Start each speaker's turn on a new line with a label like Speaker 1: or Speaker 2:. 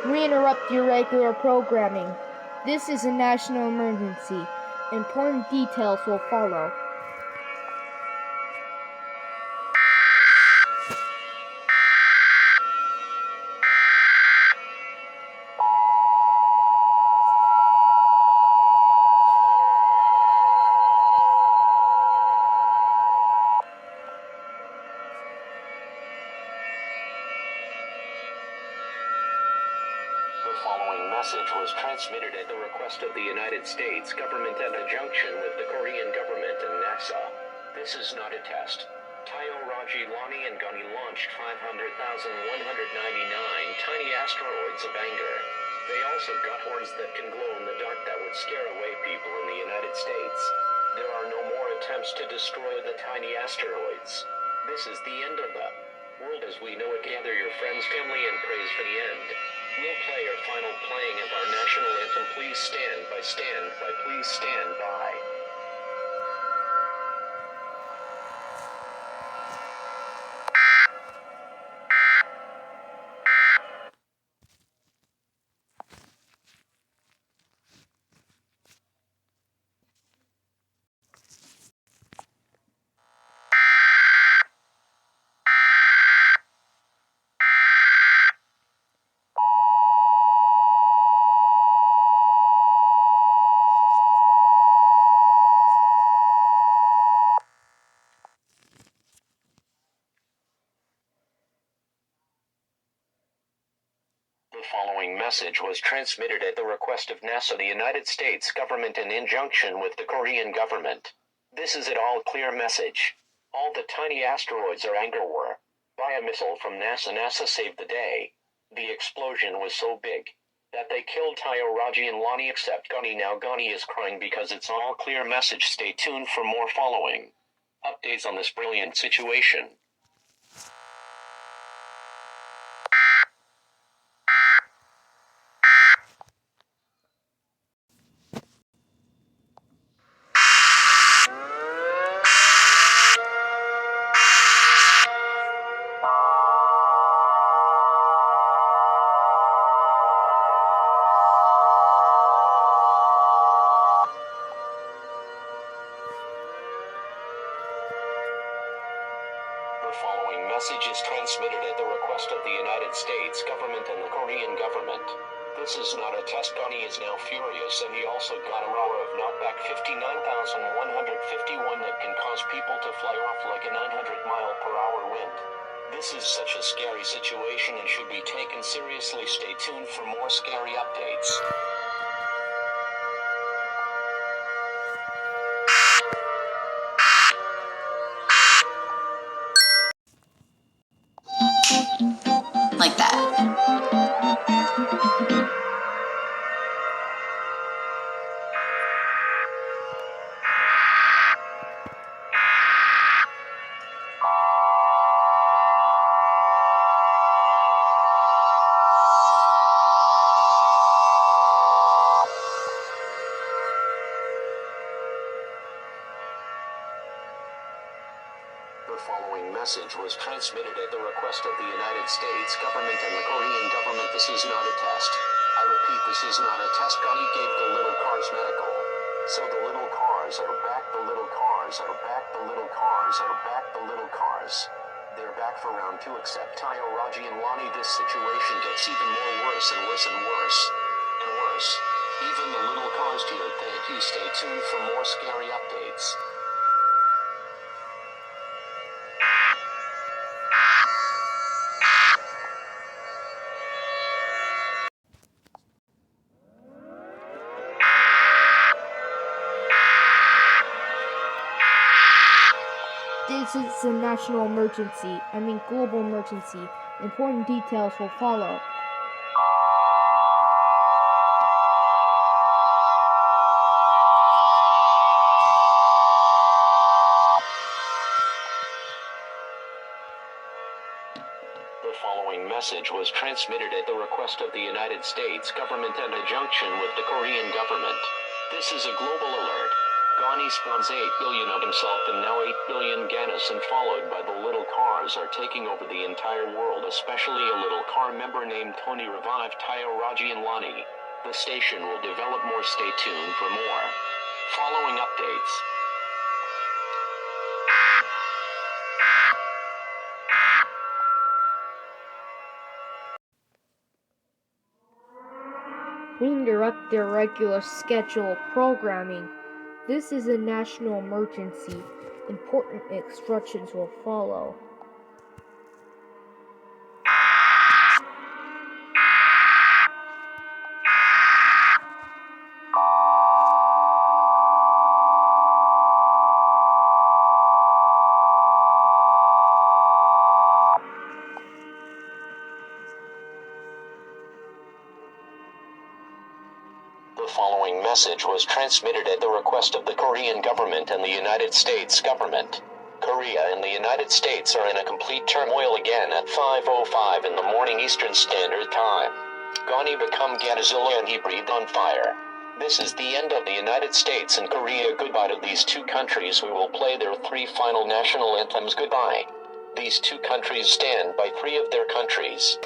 Speaker 1: We interrupt your regular programming. This is a national emergency. Important details will follow.
Speaker 2: The following message was transmitted at the request of the United States government in conjunction with the Korean government and NASA. This is not a test. Tayo, Raji, Lani, and Gani launched 500,199 tiny asteroids of anger. They also got horns that can glow in the dark that would scare away people in the United States. There are no more attempts to destroy the tiny asteroids. This is the end of the world as we know it. Gather your friends, family, and praise for the end. We'll play our final playing of our national anthem. Please stand by, please stand by. The following message was transmitted at the request of NASA, the United States government, in conjunction with the Korean government. This is an all-clear message. All the tiny asteroids are were by a missile from NASA. NASA saved the day. The explosion was so big that they killed Tayo, Raji, and Lani except Gani. Now Gani is crying because it's all clear message. Stay tuned for more following updates on this brilliant situation. The following message is transmitted at the request of the United States government and the Korean government. This is not a test. Gani is now furious, and he also got a roar of knockback 59,151 that can cause people to fly off like a 900-mile-per-hour wind. This is such a scary situation and should be taken seriously. Stay tuned for more scary updates.
Speaker 3: Like that.
Speaker 2: The following message was transmitted at the request of the United States government and the Korean government. This is not a test. I repeat, this is not a test. Gani gave the little cars medical. So the little cars are back, the little cars are back, the little cars are back, the little cars. They're back for round 2 except Tayo, Raji, and Lani. This situation gets even more worse and worse and worse and worse. Even the little cars cheered. Thank you. Stay tuned for more scary updates.
Speaker 1: This is a national emergency. Global emergency. Important details will follow.
Speaker 2: The following message was transmitted at the request of the United States government in conjunction with the Korean government. This is a global alert. Ghani spawns 8 billion of himself and now 8 billion Ganas, and followed by the little cars are taking over the entire world, especially a little car member named Tony revived Tayo, Raji and Lani. The station will develop more. Stay tuned for more. Following updates.
Speaker 1: We interrupt their regular schedule programming. This is a national emergency. Important instructions will follow.
Speaker 2: The following message was transmitted at the request of the Korean government and the United States government. Korea and the United States are in a complete turmoil again at 5:05 in the morning Eastern Standard Time. Ghani become Godzilla and he breathed on fire. This is the end of the United States and Korea. Goodbye to these two countries. We will play their 3 final national anthems. Goodbye. These two countries stand by 3 of their countries.